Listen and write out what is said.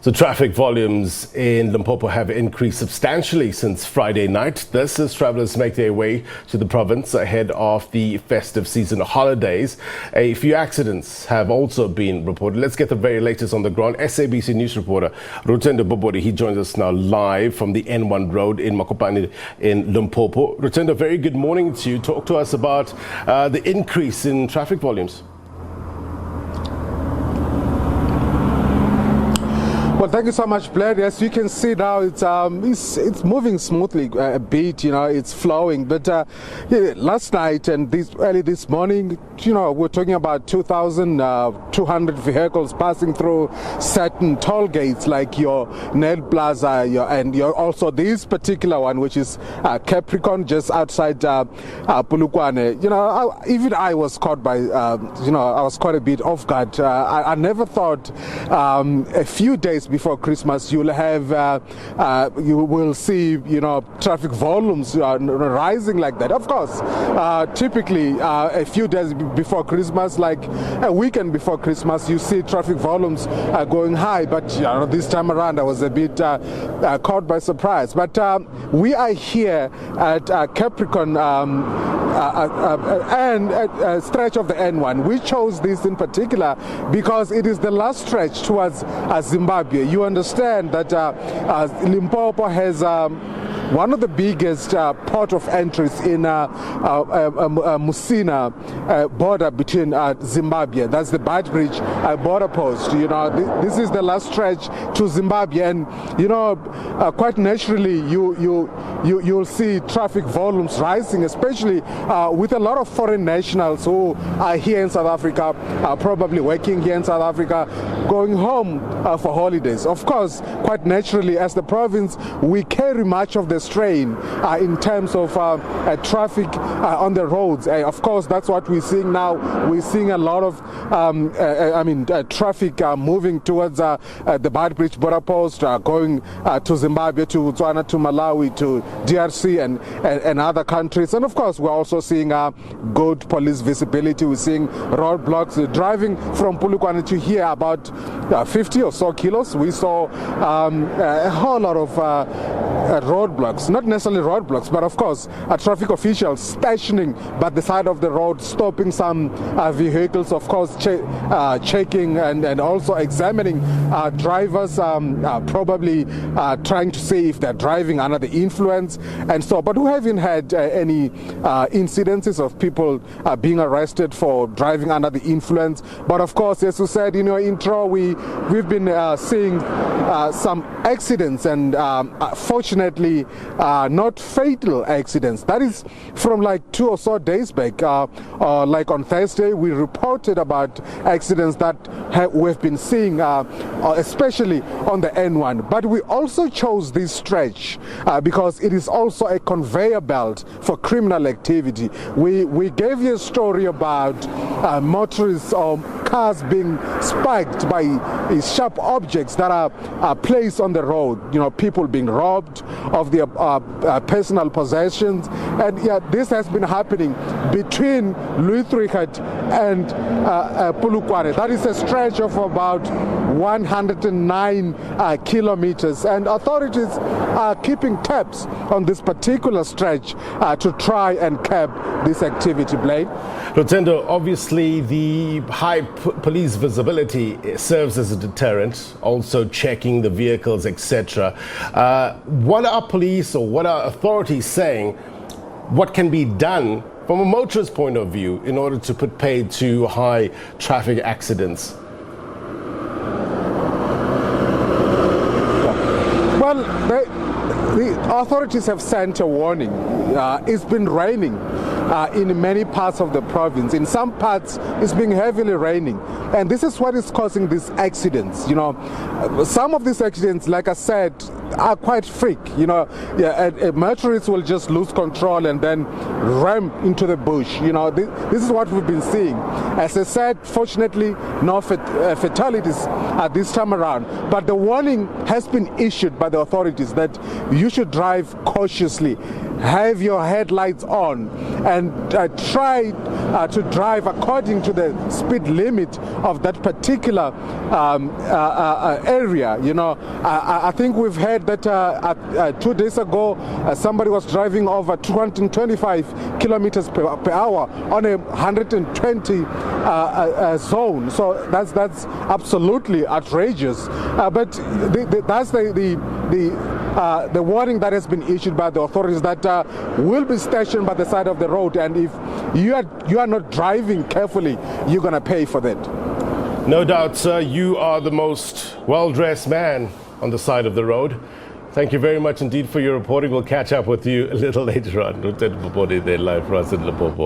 So traffic volumes in Limpopo have increased substantially since Friday night. This as travelers make their way to the province ahead of the festive season holidays. A few accidents have also been reported. Let's get the very latest on the ground. SABC News reporter Lutendo Bobodi, he joins us now live from the N1 road in Mokopane in Limpopo. Lutendo, very good morning to you. Talk to us about the increase in traffic volumes. Well, thank you so much, Blair. As you can see now, it's moving smoothly a bit. It's flowing. But last night and early this morning, we're talking about 2,200 vehicles passing through certain toll gates like your Nel Plaza, and also this particular one, which is Capricorn, just outside Polokwane. Even I was caught by, I was caught a bit off guard. I never thought a few days before Christmas you will see traffic volumes rising like that. Of course, typically a few days before Christmas, like a weekend before Christmas, you see traffic volumes going high. But this time around I was a bit caught by surprise. But we are here at Capricorn and a stretch of the N1. We chose this in particular because it is the last stretch towards Zimbabwe. You understand that Limpopo has one of the biggest port of entries in Musina border between Zimbabwe. That's the Beitbridge border post. This is the last stretch to Zimbabwe, and quite naturally you'll see traffic volumes rising, especially with a lot of foreign nationals who are here in South Africa, probably working here in South Africa, going home for holidays. Of course, quite naturally, as the province, we carry much of the strain in terms of traffic on the roads. Of course, that's what we're seeing now. We're seeing a lot of traffic moving towards the Beitbridge border post, going to Zimbabwe, to Botswana, to Malawi, to DRC and other countries. And of course, we're also seeing good police visibility. We're seeing roadblocks. Driving from Polokwane to here, about 50 or so kilos, we saw a whole lot of roadblocks, not necessarily roadblocks, but of course traffic officials stationing by the side of the road, stopping some vehicles, of course checking and also examining drivers, probably trying to see if they're driving under the influence and so. But we haven't had any incidences of people being arrested for driving under the influence. But of course, as you said in your intro, we've been seeing some accidents, and fortunately not fatal accidents. That is from like 2 or so days back. Like on Thursday, we reported about accidents that we've been seeing, especially on the N1. But we also chose this stretch because it is also a conveyor belt for criminal activity. We gave you a story about motorists or cars being spiked by sharp objects that are placed on the road. People being robbed of their personal possessions, and this has been happening between Louis-Trichardt and Polokwane. That is a stretch of about 109 kilometers, and authorities are keeping tabs on this particular stretch to try and curb this activity. Blade. Lutendo, obviously the high police visibility serves as a deterrent, also checking the vehicles, etc. What are police or what are authorities saying? What can be done from a motorist point of view in order to put paid to high traffic accidents? Well, the authorities have sent a warning. It's been raining in many parts of the province. In some parts, it's been heavily raining, and this is what is causing these accidents. Some of these accidents, like I said, are quite freak. Motorists will just lose control and then ram into the bush. This is what we've been seeing. As I said, fortunately, no fatalities at this time around. But the warning has been issued by the authorities that you should drive cautiously. have your headlights on and try to drive according to the speed limit of that particular area. You know, I think we've heard that 2 days ago somebody was driving over 225 kilometers per hour on a 120 zone. So that's absolutely outrageous. But that's the warning that has been issued by the authorities that will be stationed by the side of the road, and if you are not driving carefully, you're going to pay for that. No doubt, sir, you are the most well-dressed man on the side of the road. Thank you very much indeed for your reporting. We'll catch up with you a little later on. Lutendo Bobodi there live for us in Limpopo.